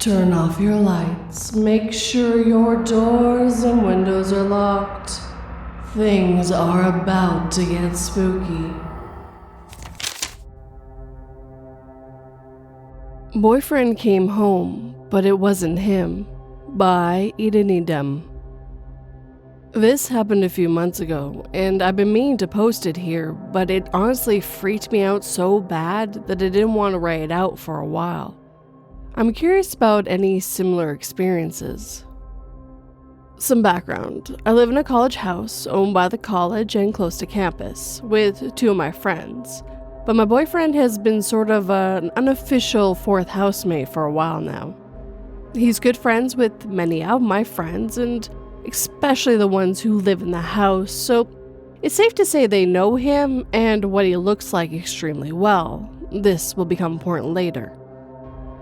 Turn off your lights. Make sure your doors and windows are locked. Things are about to get spooky. Boyfriend Came Home, But It Wasn't Him, by eeniledam. This happened a few months ago, and I've been meaning to post it here, but it honestly freaked me out so bad that I didn't want to write it out for a while. I'm curious about any similar experiences. Some background. I live in a college house owned by the college and close to campus, with two of my friends. But my boyfriend has been sort of an unofficial fourth housemate for a while now. He's good friends with many of my friends, and especially the ones who live in the house, so it's safe to say they know him and what he looks like extremely well. This will become important later.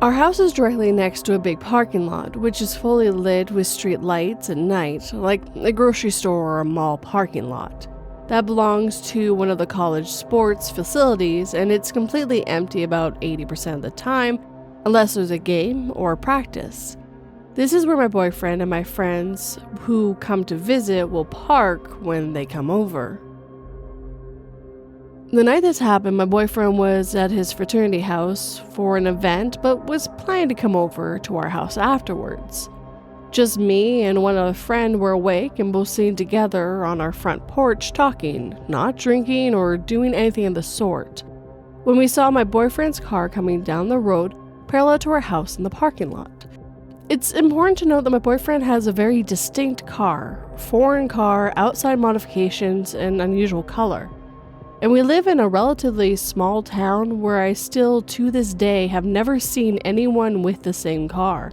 Our house is directly next to a big parking lot, which is fully lit with street lights at night, like a grocery store or a mall parking lot. That belongs to one of the college sports facilities, and it's completely empty about 80% of the time, unless there's a game or a practice. This is where my boyfriend and my friends who come to visit will park when they come over. The night this happened, my boyfriend was at his fraternity house for an event, but was planning to come over to our house afterwards. Just me and one other friend were awake and both sitting together on our front porch talking, not drinking or doing anything of the sort, when we saw my boyfriend's car coming down the road parallel to our house in the parking lot. It's important to note that my boyfriend has a very distinct car, foreign car, outside modifications, and unusual color. And we live in a relatively small town where I still, to this day, have never seen anyone with the same car.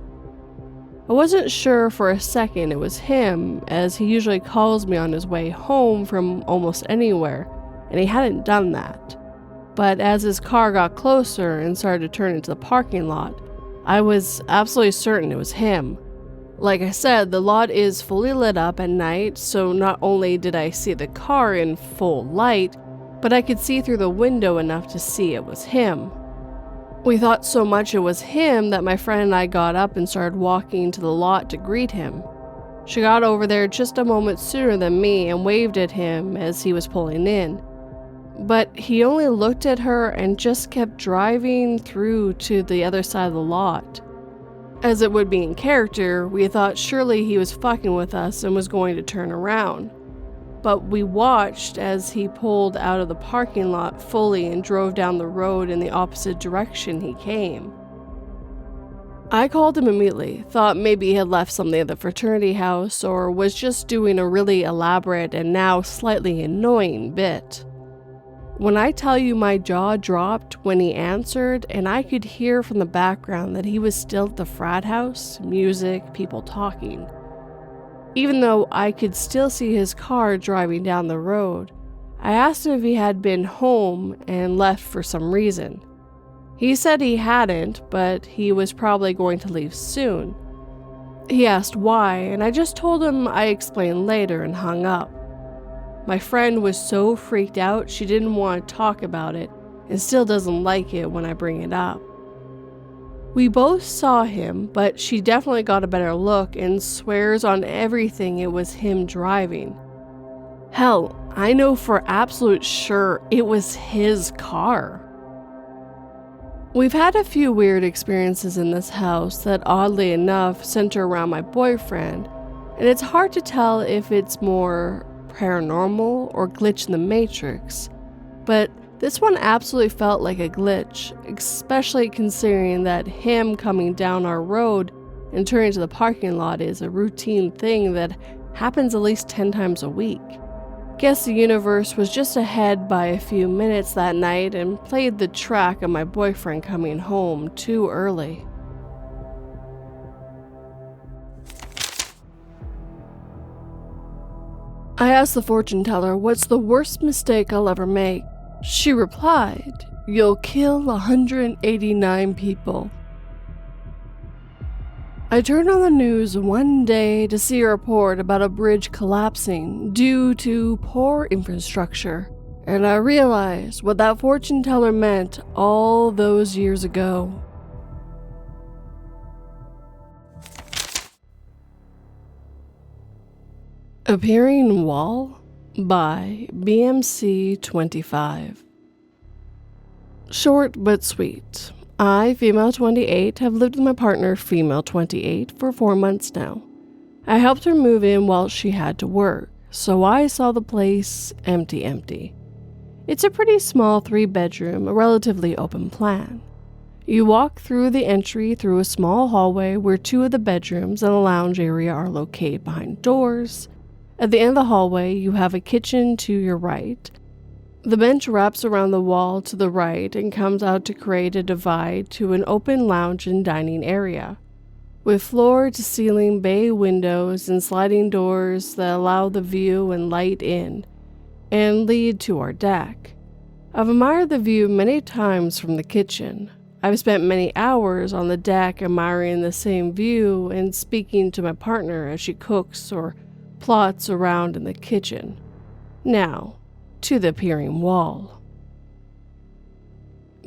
I wasn't sure for a second it was him, as he usually calls me on his way home from almost anywhere, and he hadn't done that. But as his car got closer and started to turn into the parking lot, I was absolutely certain it was him. Like I said, the lot is fully lit up at night, so not only did I see the car in full light, but I could see through the window enough to see it was him. We thought so much it was him that my friend and I got up and started walking to the lot to greet him. She got over there just a moment sooner than me and waved at him as he was pulling in. But he only looked at her and just kept driving through to the other side of the lot. As it would be in character, we thought surely he was fucking with us and was going to turn around. But we watched as he pulled out of the parking lot fully and drove down the road in the opposite direction he came. I called him immediately, thought maybe he had left something at the fraternity house or was just doing a really elaborate and now slightly annoying bit. When I tell you my jaw dropped when he answered, and I could hear from the background that he was still at the frat house, music, people talking. Even though I could still see his car driving down the road, I asked him if he had been home and left for some reason. He said he hadn't, but he was probably going to leave soon. He asked why, and I just told him I explained later and hung up. My friend was so freaked out she didn't want to talk about it and still doesn't like it when I bring it up. We both saw him, but she definitely got a better look and swears on everything it was him driving. Hell, I know for absolute sure it was his car. We've had a few weird experiences in this house that oddly enough center around my boyfriend, and it's hard to tell if it's more paranormal or glitch in the matrix, but this one absolutely felt like a glitch, especially considering that him coming down our road and turning to the parking lot is a routine thing that happens at least 10 times a week. Guess the universe was just ahead by a few minutes that night and played the track of my boyfriend coming home too early. I asked the fortune teller what's the worst mistake I'll ever make. She replied, "You'll kill 189 people." I turned on the news one day to see a report about a bridge collapsing due to poor infrastructure, and I realized what that fortune teller meant all those years ago. Appearing Wall by BMC25. Short but sweet. I, female 28, have lived with my partner, female 28, for 4 months now. I helped her move in while she had to work, so I saw the place empty. It's a pretty small 3-bedroom, a relatively open plan. You walk through the entry through a small hallway where 2 of the bedrooms and a lounge area are located behind doors. At the end of the hallway, you have a kitchen to your right. The bench wraps around the wall to the right and comes out to create a divide to an open lounge and dining area, with floor-to-ceiling bay windows and sliding doors that allow the view and light in and lead to our deck. I've admired the view many times from the kitchen. I've spent many hours on the deck admiring the same view and speaking to my partner as she cooks or plots around in the kitchen. Now, to the appearing wall.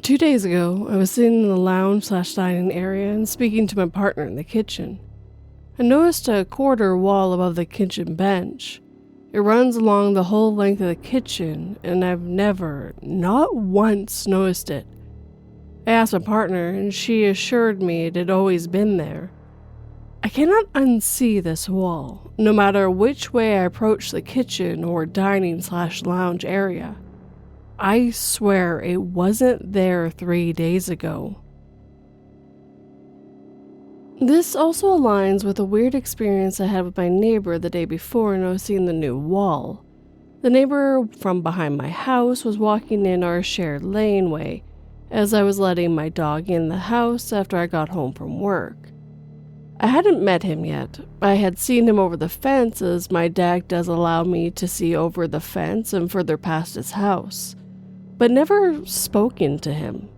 2 days ago, I was sitting in the lounge/dining area and speaking to my partner in the kitchen. I noticed a quarter wall above the kitchen bench. It runs along the whole length of the kitchen, and I've never, not once, noticed it. I asked my partner, and she assured me it had always been there. I cannot unsee this wall, no matter which way I approach the kitchen or dining/lounge area. I swear it wasn't there 3 days ago. This also aligns with a weird experience I had with my neighbor the day before noticing the new wall. The neighbor from behind my house was walking in our shared laneway as I was letting my dog in the house after I got home from work. I hadn't met him yet. I had seen him over the fence as my dad does allow me to see over the fence and further past his house, but never spoken to him.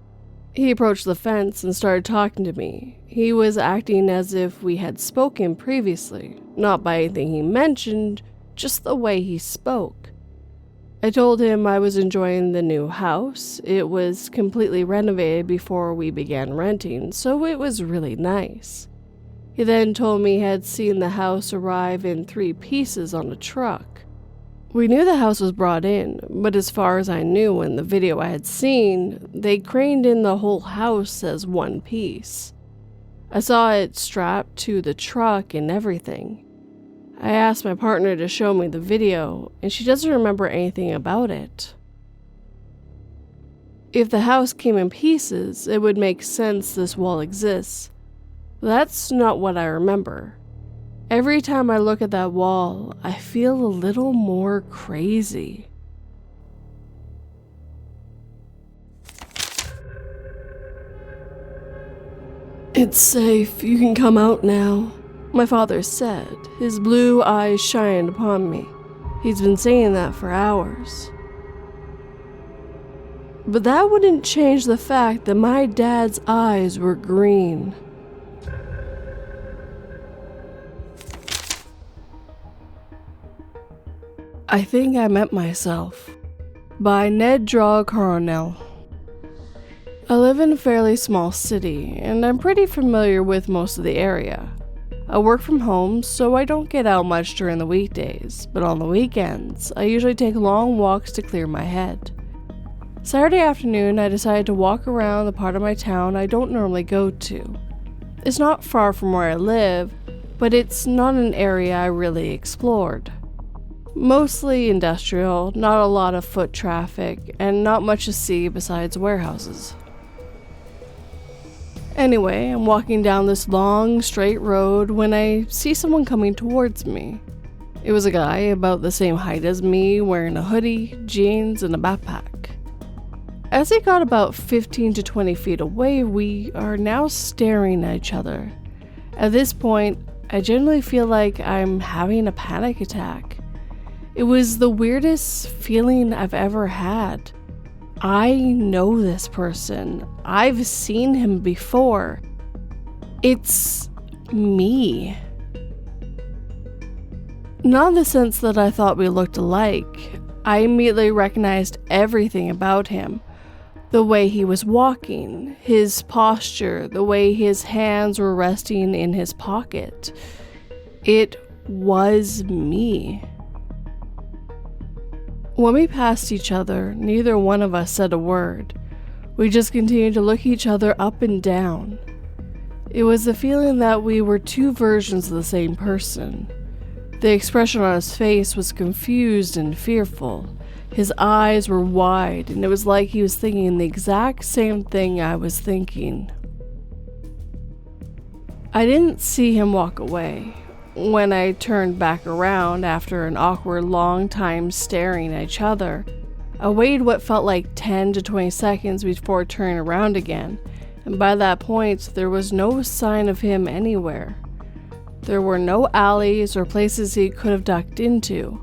He approached the fence and started talking to me. He was acting as if we had spoken previously, not by anything he mentioned, just the way he spoke. I told him I was enjoying the new house. It was completely renovated before we began renting, so it was really nice. He then told me he had seen the house arrive in 3 pieces on a truck. We knew the house was brought in, but as far as I knew in the video I had seen, they craned in the whole house as 1 piece. I saw it strapped to the truck and everything. I asked my partner to show me the video, and she doesn't remember anything about it. If the house came in pieces, it would make sense this wall exists. That's not what I remember. Every time I look at that wall, I feel a little more crazy. "It's safe, you can come out now," my father said, his blue eyes shined upon me. He's been saying that for hours. But that wouldn't change the fact that my dad's eyes were green. I Think I Met Myself by narddawgcornell. I live in a fairly small city, and I'm pretty familiar with most of the area. I work from home, so I don't get out much during the weekdays, but on the weekends, I usually take long walks to clear my head. Saturday afternoon, I decided to walk around the part of my town I don't normally go to. It's not far from where I live, but it's not an area I really explored. Mostly industrial, not a lot of foot traffic, and not much to see besides warehouses. Anyway, I'm walking down this long, straight road when I see someone coming towards me. It was a guy about the same height as me, wearing a hoodie, jeans, and a backpack. As he got about 15 to 20 feet away, we are now staring at each other. At this point, I generally feel like I'm having a panic attack. It was the weirdest feeling I've ever had. I know this person. I've seen him before. It's me. Not in the sense that I thought we looked alike. I immediately recognized everything about him. The way he was walking, his posture, the way his hands were resting in his pocket. It was me. When we passed each other, neither one of us said a word. We just continued to look each other up and down. It was the feeling that we were two versions of the same person. The expression on his face was confused and fearful. His eyes were wide, and it was like he was thinking the exact same thing I was thinking. I didn't see him walk away. When I turned back around after an awkward long time staring at each other, I waited what felt like 10 to 20 seconds before turning around again, and by that point there was no sign of him anywhere. There were no alleys or places he could have ducked into.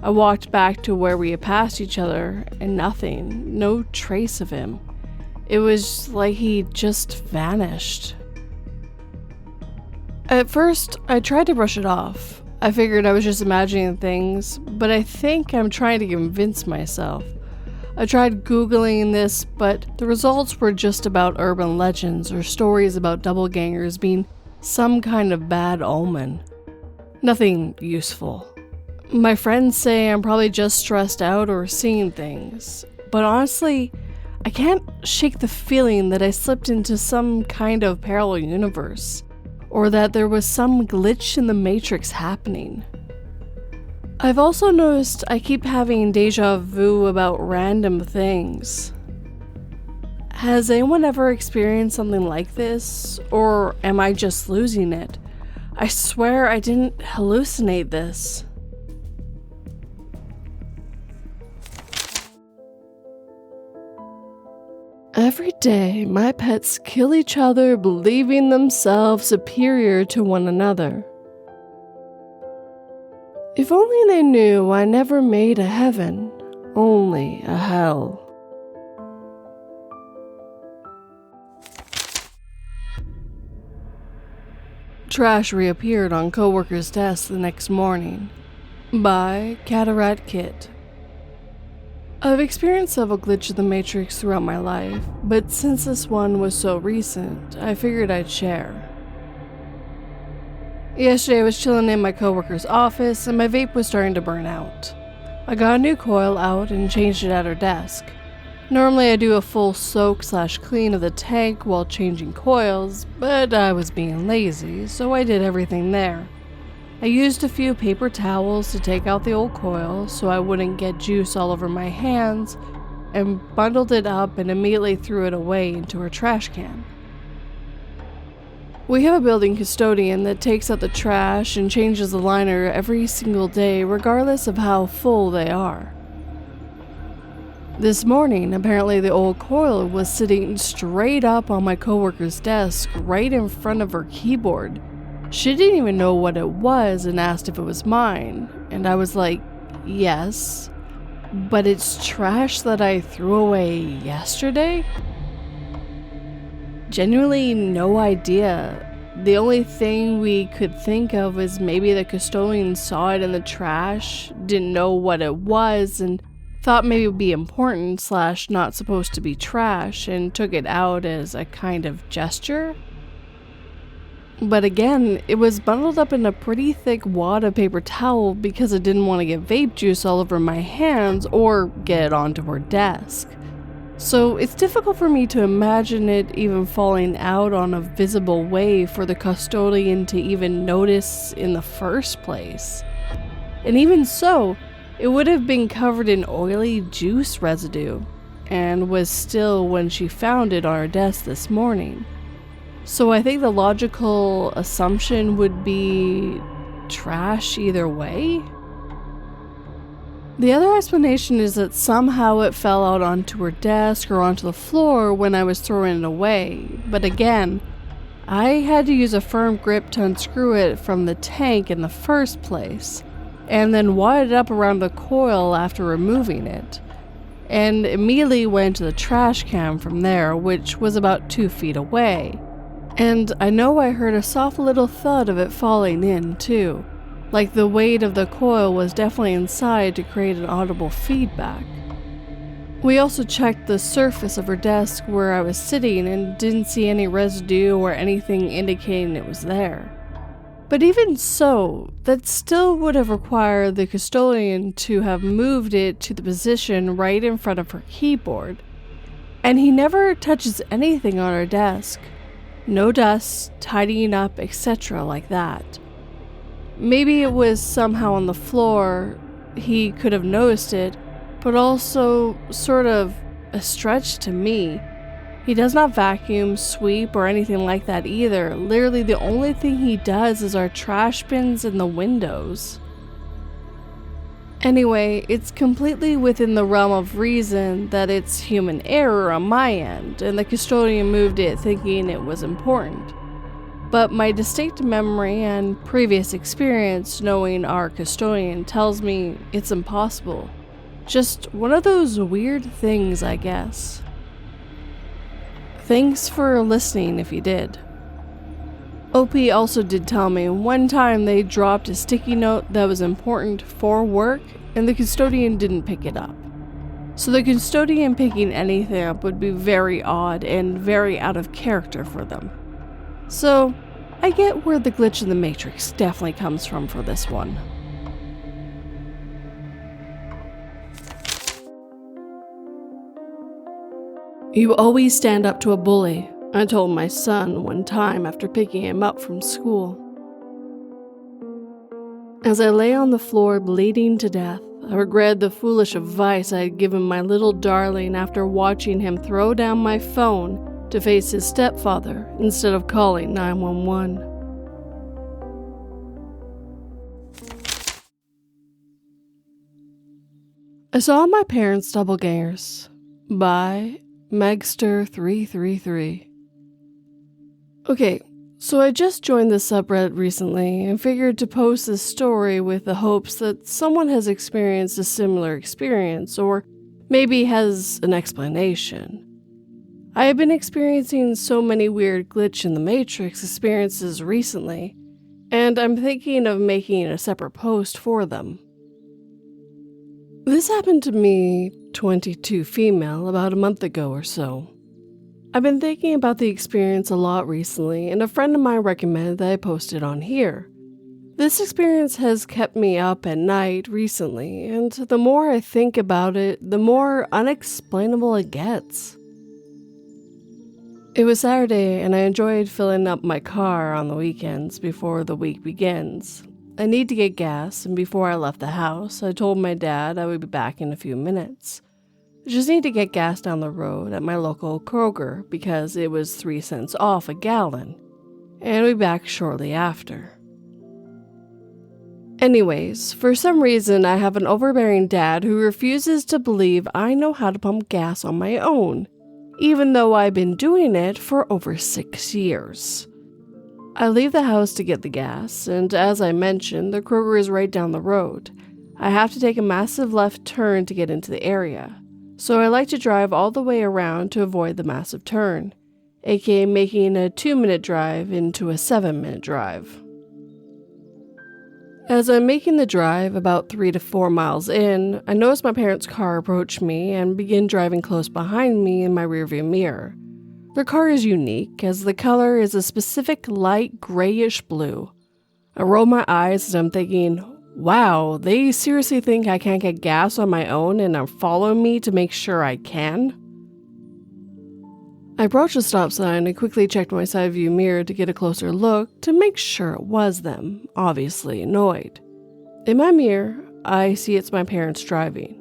I walked back to where we had passed each other, and nothing, no trace of him. It was like he just vanished. At first, I tried to brush it off. I figured I was just imagining things, but I think I'm trying to convince myself. I tried Googling this, but the results were just about urban legends or stories about doppelgangers being some kind of bad omen. Nothing useful. My friends say I'm probably just stressed out or seeing things, but honestly, I can't shake the feeling that I slipped into some kind of parallel universe, or that there was some glitch in the Matrix happening. I've also noticed I keep having deja vu about random things. Has anyone ever experienced something like this, or am I just losing it? I swear I didn't hallucinate this. Every day, my pets kill each other, believing themselves superior to one another. If only they knew I never made a heaven, only a hell. Trash reappeared on coworker's desk the next morning. By Katratkit. I've experienced several glitches of the Matrix throughout my life, but since this one was so recent, I figured I'd share. Yesterday I was chilling in my coworker's office and my vape was starting to burn out. I got a new coil out and changed it at her desk. Normally I do a full soak/clean of the tank while changing coils, but I was being lazy, so I did everything there. I used a few paper towels to take out the old coil so I wouldn't get juice all over my hands, and bundled it up and immediately threw it away into her trash can. We have a building custodian that takes out the trash and changes the liner every single day regardless of how full they are. This morning, apparently the old coil was sitting straight up on my coworker's desk right in front of her keyboard. She didn't even know what it was and asked if it was mine, and I was like, yes, but it's trash that I threw away yesterday? Genuinely no idea. The only thing we could think of is maybe the custodian saw it in the trash, didn't know what it was, and thought maybe it would be important / not supposed to be trash, and took it out as a kind of gesture. But again, it was bundled up in a pretty thick wad of paper towel because I didn't want to get vape juice all over my hands or get it onto her desk. So it's difficult for me to imagine it even falling out on a visible way for the custodian to even notice in the first place. And even so, it would have been covered in oily juice residue, and was still when she found it on her desk this morning. So I think the logical assumption would be trash either way. The other explanation is that somehow it fell out onto her desk or onto the floor when I was throwing it away, but again, I had to use a firm grip to unscrew it from the tank in the first place, and then wad it up around the coil after removing it, and immediately went to the trash can from there, which was about 2 feet away. And I know I heard a soft little thud of it falling in, too. Like the weight of the coil was definitely inside to create an audible feedback. We also checked the surface of her desk where I was sitting and didn't see any residue or anything indicating it was there. But even so, that still would have required the custodian to have moved it to the position right in front of her keyboard. And he never touches anything on our desk. No dust, tidying up, etc. like that. Maybe it was somehow on the floor, he could have noticed it, but also sort of a stretch to me. He does not vacuum, sweep, or anything like that either. Literally the only thing he does is our trash bins and the windows. Anyway, it's completely within the realm of reason that it's human error on my end, and the custodian moved it thinking it was important. But my distinct memory and previous experience knowing our custodian tells me it's impossible. Just one of those weird things, I guess. Thanks for listening if you did. OP also did tell me one time they dropped a sticky note that was important for work and the custodian didn't pick it up. So the custodian picking anything up would be very odd and very out of character for them. So I get where the glitch in the Matrix definitely comes from for this one. You always stand up to a bully, I told my son one time after picking him up from school. As I lay on the floor bleeding to death, I regretted the foolish advice I had given my little darling after watching him throw down my phone to face his stepfather instead of calling 911. I saw my parents' doppelgangers by Megster333. Okay, so I just joined this subreddit recently and figured to post this story with the hopes that someone has experienced a similar experience or maybe has an explanation. I have been experiencing so many weird glitch in the Matrix experiences recently, and I'm thinking of making a separate post for them. This happened to me, 22 female, about a month ago or so. I've been thinking about the experience a lot recently, and a friend of mine recommended that I post it on here. This experience has kept me up at night recently, and the more I think about it, the more unexplainable it gets. It was Saturday, and I enjoyed filling up my car on the weekends before the week begins. I need to get gas, and before I left the house, I told my dad I would be back in a few minutes. I just need to get gas down the road at my local Kroger because it was 3 cents off a gallon, and I'll be back shortly after. Anyways, for some reason I have an overbearing dad who refuses to believe I know how to pump gas on my own, even though I've been doing it for over 6 years. I leave the house to get the gas, and as I mentioned, the Kroger is right down the road. I have to take a massive left turn to get into the area, so I like to drive all the way around to avoid the massive turn, aka making a 2-minute drive into a 7-minute drive. As I'm making the drive about 3 to 4 miles in, I notice my parents' car approach me and begin driving close behind me in my rearview mirror. Their car is unique, as the color is a specific light grayish blue. I roll my eyes as I'm thinking, wow, they seriously think I can't get gas on my own and are following me to make sure I can? I approached the stop sign and quickly checked my side view mirror to get a closer look to make sure it was them, obviously annoyed. In my mirror, I see it's my parents driving.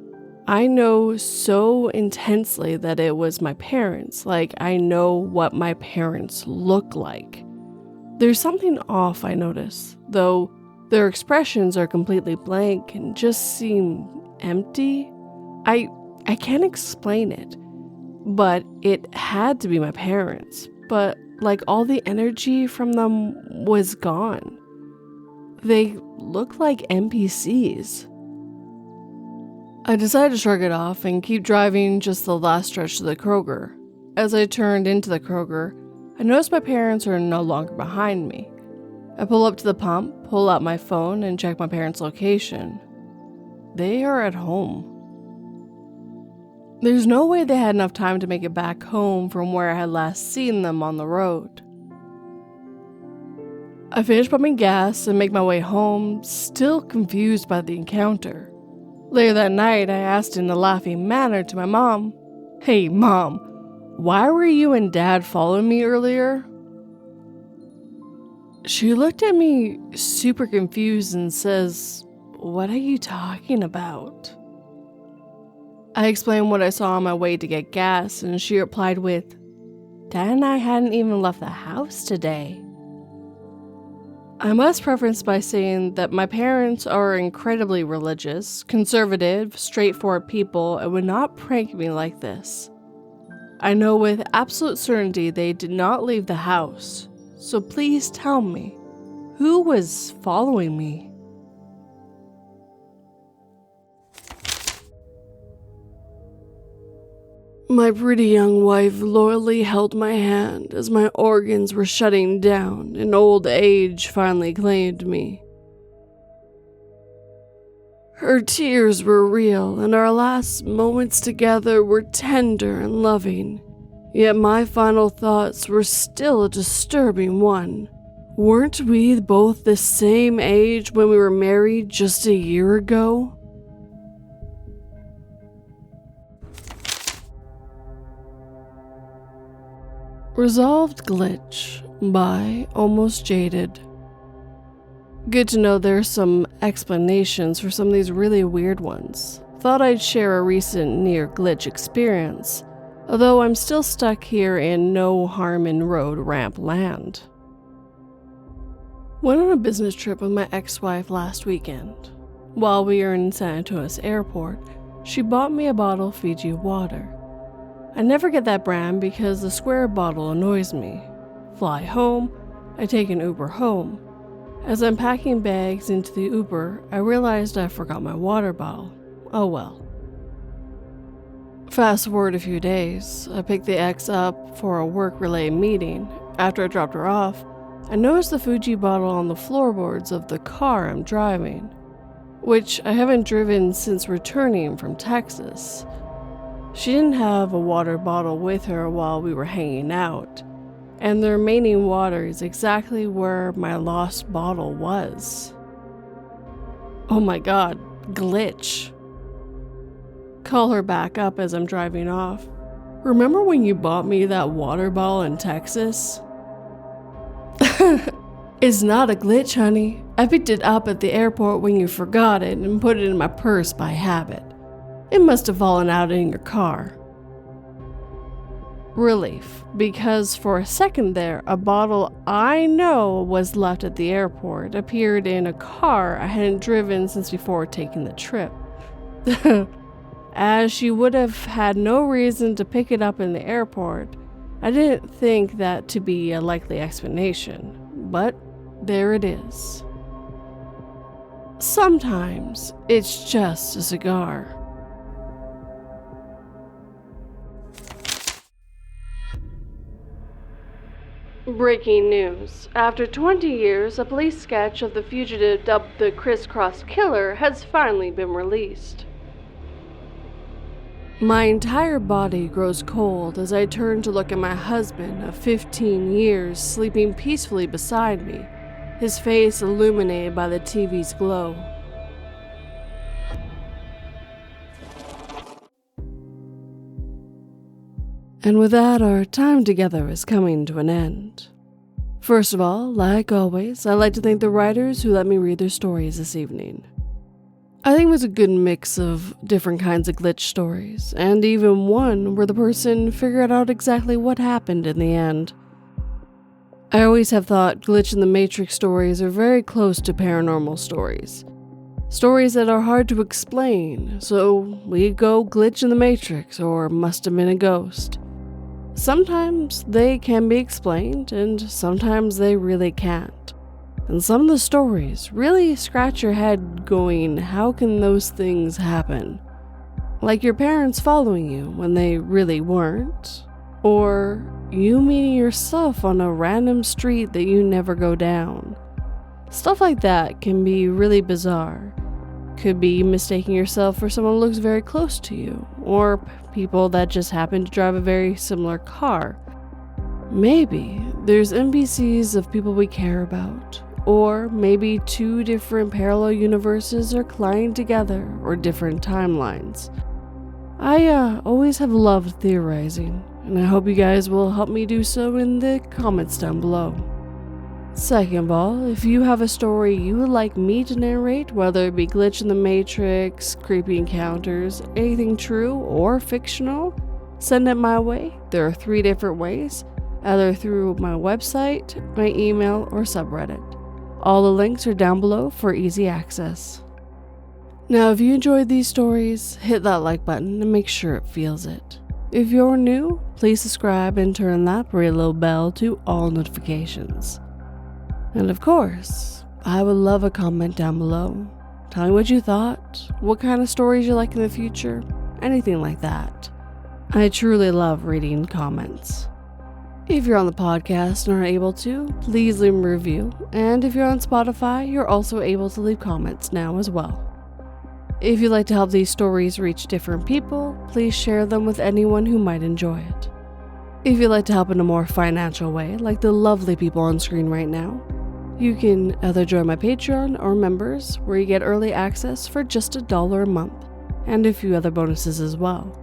I know so intensely that it was my parents, like I know what my parents look like. There's something off, I notice, though their expressions are completely blank and just seem empty. I can't explain it, but it had to be my parents, but like all the energy from them was gone. They look like NPCs. I decided to shrug it off and keep driving just the last stretch to the Kroger. As I turned into the Kroger, I noticed my parents are no longer behind me. I pull up to the pump, pull out my phone, and check my parents' location. They are at home. There's no way they had enough time to make it back home from where I had last seen them on the road. I finish pumping gas and make my way home, still confused by the encounter. Later that night, I asked in a laughing manner to my mom, "Hey, Mom, why were you and Dad following me earlier?" She looked at me super confused and says, "What are you talking about?" I explained what I saw on my way to get gas, and she replied with, "Dad and I hadn't even left the house today." I must preface by saying that my parents are incredibly religious, conservative, straightforward people and would not prank me like this. I know with absolute certainty they did not leave the house, so please tell me, who was following me? My pretty young wife loyally held my hand as my organs were shutting down and old age finally claimed me. Her tears were real and our last moments together were tender and loving, yet my final thoughts were still a disturbing one. Weren't we both the same age when we were married just a year ago? Resolved Glitch by Almost-Jaded. Good to know there's some explanations for some of these really weird ones. Thought I'd share a recent near glitch experience, although I'm still stuck here in no harm in road ramp land. Went on a business trip with my ex-wife last weekend. While we were in San Antonio Airport, she bought me a bottle of Fiji water. I never get that brand because the square bottle annoys me. Fly home, I take an Uber home. As I'm packing bags into the Uber, I realized I forgot my water bottle. Oh well. Fast forward a few days, I picked the ex up for a work-related meeting. After I dropped her off, I noticed the Fuji bottle on the floorboards of the car I'm driving, which I haven't driven since returning from Texas. She didn't have a water bottle with her while we were hanging out, and the remaining water is exactly where my lost bottle was. Oh my god, glitch. Call her back up as I'm driving off. "Remember when you bought me that water bottle in Texas?" "It's not a glitch, honey. I picked it up at the airport when you forgot it and put it in my purse by habit. It must have fallen out in your car." Relief, because for a second there, a bottle I know was left at the airport appeared in a car I hadn't driven since before taking the trip. As she would have had no reason to pick it up in the airport, I didn't think that to be a likely explanation, but there it is. Sometimes it's just a cigar. Breaking news. After 20 years, a police sketch of the fugitive dubbed the Crisscross Killer has finally been released. My entire body grows cold as I turn to look at my husband of 15 years sleeping peacefully beside me, his face illuminated by the TV's glow. And with that, our time together is coming to an end. First of all, like always, I'd like to thank the writers who let me read their stories this evening. I think it was a good mix of different kinds of glitch stories, and even one where the person figured out exactly what happened in the end. I always have thought Glitch in the Matrix stories are very close to paranormal stories. Stories that are hard to explain, so we go glitch in the Matrix or must have been a ghost. Sometimes they can be explained, and sometimes they really can't. And some of the stories really scratch your head going, how can those things happen? Like your parents following you when they really weren't, or you meeting yourself on a random street that you never go down. Stuff like that can be really bizarre. Could be mistaking yourself for someone who looks very close to you, or people that just happen to drive a very similar car. Maybe there's NPCs of people we care about, or maybe two different parallel universes are colliding together, or different timelines. I always have loved theorizing, and I hope you guys will help me do so in the comments down below. Second of all, if you have a story you would like me to narrate, whether it be glitch in the matrix, creepy encounters, anything true or fictional, send it my way. There are 3 different ways, either through my website, my email, or subreddit. All the links are down below for easy access. Now, if you enjoyed these stories, hit that like button and make sure it feels it. If you're new, please subscribe and turn that pretty little bell to all notifications. And of course, I would love a comment down below. Tell me what you thought, what kind of stories you like in the future, anything like that. I truly love reading comments. If you're on the podcast and are able to, please leave a review. And if you're on Spotify, you're also able to leave comments now as well. If you'd like to help these stories reach different people, please share them with anyone who might enjoy it. If you'd like to help in a more financial way, like the lovely people on screen right now, you can either join my Patreon or members, where you get early access for just $1 a month, and a few other bonuses as well.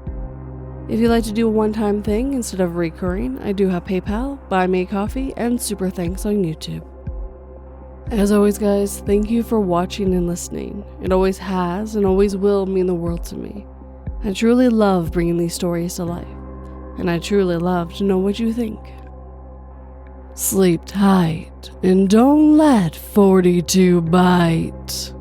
If you'd like to do a one-time thing instead of recurring, I do have PayPal, Buy Me a Coffee, and Super Thanks on YouTube. As always, guys, thank you for watching and listening. It always has and always will mean the world to me. I truly love bringing these stories to life, and I truly love to know what you think. Sleep tight and don't let 42 bite.